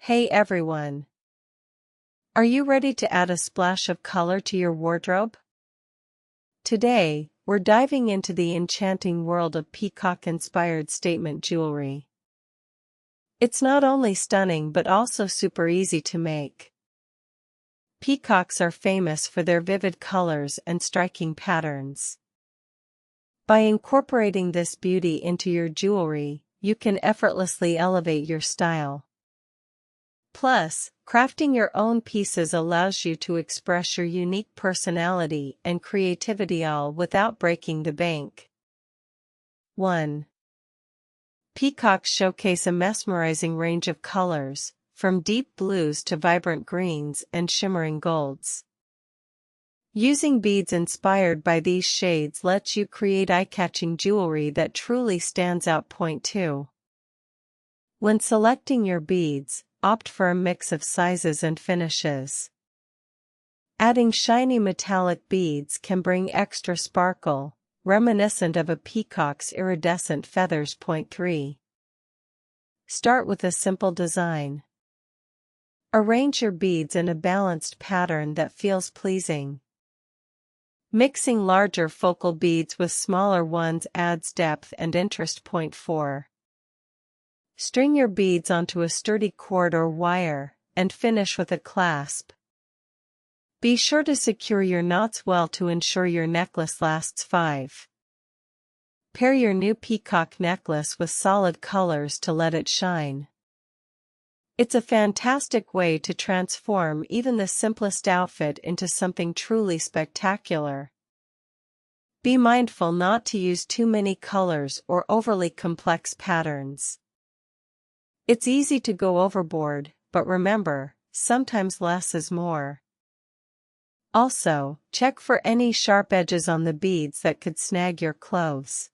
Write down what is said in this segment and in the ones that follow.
Hey everyone! Are you ready to add a splash of color to your wardrobe? Today, we're diving into the enchanting world of peacock-inspired statement jewelry. It's not only stunning but also super easy to make. Peacocks are famous for their vivid colors and striking patterns. By incorporating this beauty into your jewelry, you can effortlessly elevate your style. Plus, crafting your own pieces allows you to express your unique personality and creativity all without breaking the bank. 1. Peacocks showcase a mesmerizing range of colors, from deep blues to vibrant greens and shimmering golds. Using beads inspired by these shades lets you create eye-catching jewelry that truly stands out. 2. When selecting your beads, opt for a mix of sizes and finishes. Adding shiny metallic beads can bring extra sparkle, reminiscent of a peacock's iridescent feathers. 3. Start with a simple design. Arrange your beads in a balanced pattern that feels pleasing. Mixing larger focal beads with smaller ones adds depth and interest. 4. String your beads onto a sturdy cord or wire, and finish with a clasp. Be sure to secure your knots well to ensure your necklace lasts. 5. Pair your new peacock necklace with solid colors to let it shine. It's a fantastic way to transform even the simplest outfit into something truly spectacular. Be mindful not to use too many colors or overly complex patterns. It's easy to go overboard, but remember, sometimes less is more. Also, check for any sharp edges on the beads that could snag your clothes.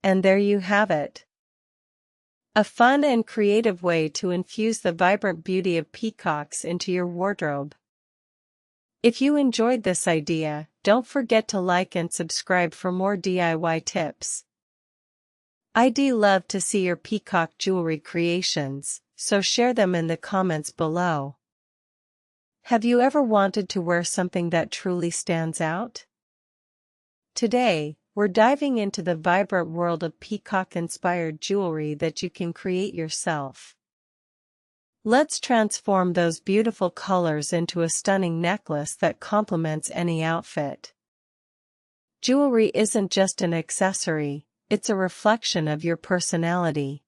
And there you have it. A fun and creative way to infuse the vibrant beauty of peacocks into your wardrobe. If you enjoyed this idea, don't forget to like and subscribe for more DIY tips. I'd love to see your peacock jewelry creations, so share them in the comments below. Have you ever wanted to wear something that truly stands out? Today, we're diving into the vibrant world of peacock-inspired jewelry that you can create yourself. Let's transform those beautiful colors into a stunning necklace that complements any outfit. Jewelry isn't just an accessory, it's a reflection of your personality.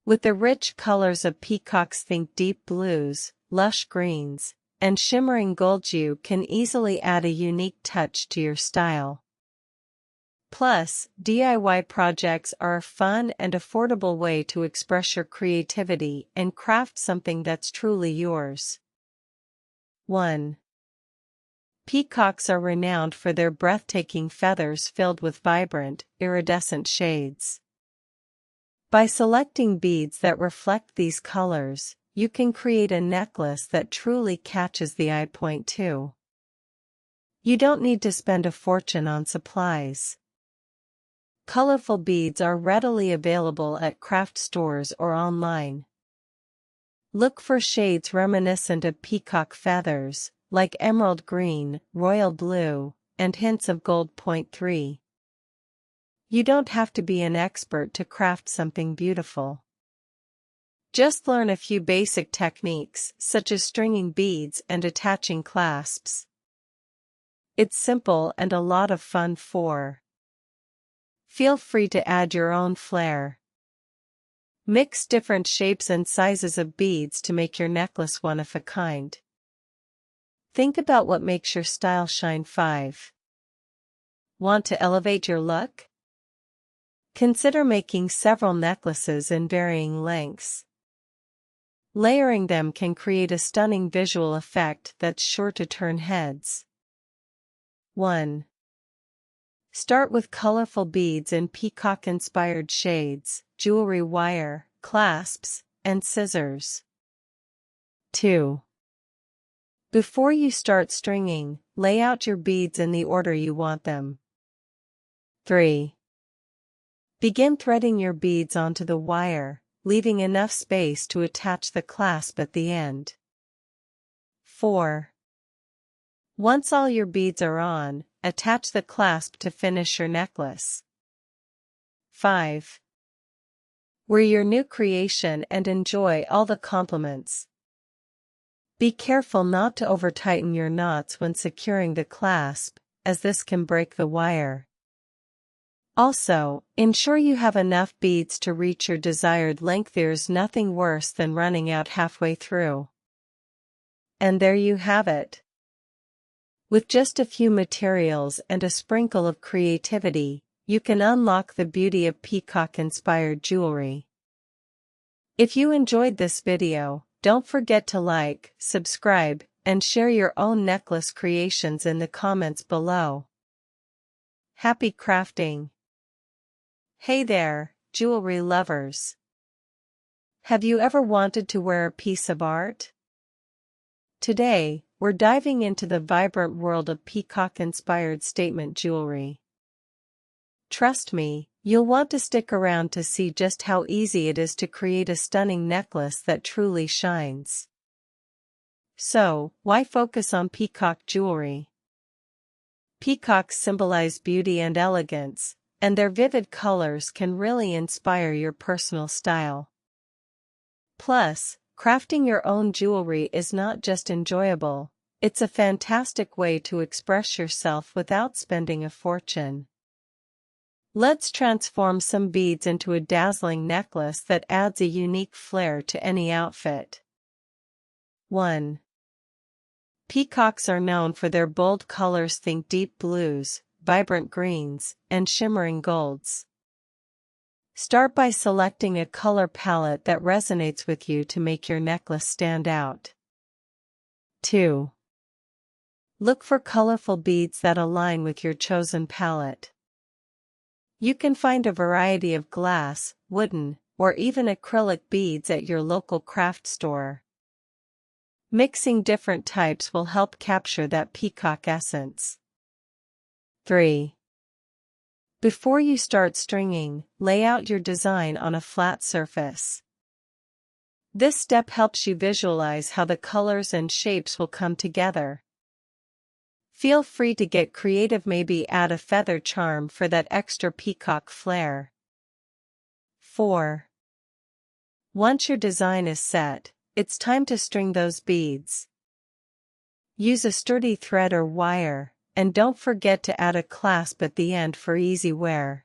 With the rich colors of peacocks, think deep blues, lush greens, and shimmering golds, you can easily add a unique touch to your style. Plus, DIY projects are a fun and affordable way to express your creativity and craft something that's truly yours. 1. Peacocks are renowned for their breathtaking feathers filled with vibrant, iridescent shades. By selecting beads that reflect these colors, you can create a necklace that truly catches the eye. 2. You don't need to spend a fortune on supplies. Colorful beads are readily available at craft stores or online. Look for shades reminiscent of peacock feathers, like emerald green, royal blue, and hints of gold. 3. You don't have to be an expert to craft something beautiful. Just learn a few basic techniques, such as stringing beads and attaching clasps. It's simple and a lot of fun. 4. Feel free to add your own flair. Mix different shapes and sizes of beads to make your necklace one of a kind. Think about what makes your style shine. 5. Want to elevate your look? Consider making several necklaces in varying lengths. Layering them can create a stunning visual effect that's sure to turn heads. 1. Start with colorful beads in peacock-inspired shades, jewelry wire, clasps, and scissors. 2. Before you start stringing, lay out your beads in the order you want them. 3. Begin threading your beads onto the wire, leaving enough space to attach the clasp at the end. 4. Once all your beads are on, attach the clasp to finish your necklace. 5. Wear your new creation and enjoy all the compliments. Be careful not to over-tighten your knots when securing the clasp, as this can break the wire. Also, ensure you have enough beads to reach your desired length. There's nothing worse than running out halfway through. And there you have it. With just a few materials and a sprinkle of creativity, you can unlock the beauty of peacock-inspired jewelry. If you enjoyed this video, don't forget to like, subscribe, and share your own necklace creations in the comments below. Happy crafting! Hey there, jewelry lovers! Have you ever wanted to wear a piece of art? Today, we're diving into the vibrant world of peacock-inspired statement jewelry. Trust me, you'll want to stick around to see just how easy it is to create a stunning necklace that truly shines. So, why focus on peacock jewelry? Peacocks symbolize beauty and elegance, and their vivid colors can really inspire your personal style. Plus, crafting your own jewelry is not just enjoyable, it's a fantastic way to express yourself without spending a fortune. Let's transform some beads into a dazzling necklace that adds a unique flair to any outfit. 1. Peacocks are known for their bold colors. Think deep blues, vibrant greens, and shimmering golds. Start by selecting a color palette that resonates with you to make your necklace stand out. 2. Look for colorful beads that align with your chosen palette. You can find a variety of glass, wooden, or even acrylic beads at your local craft store. Mixing different types will help capture that peacock essence. 3. Before you start stringing, lay out your design on a flat surface. This step helps you visualize how the colors and shapes will come together. Feel free to get creative, maybe add a feather charm for that extra peacock flair. 4. Once your design is set, it's time to string those beads. Use a sturdy thread or wire, and don't forget to add a clasp at the end for easy wear.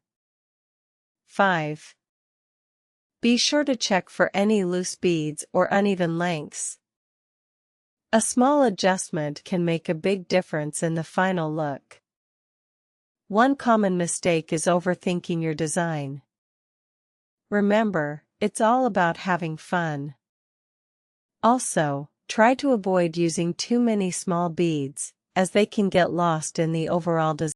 5. Be sure to check for any loose beads or uneven lengths. A small adjustment can make a big difference in the final look. One common mistake is overthinking your design. Remember, it's all about having fun. Also, try to avoid using too many small beads, as they can get lost in the overall design.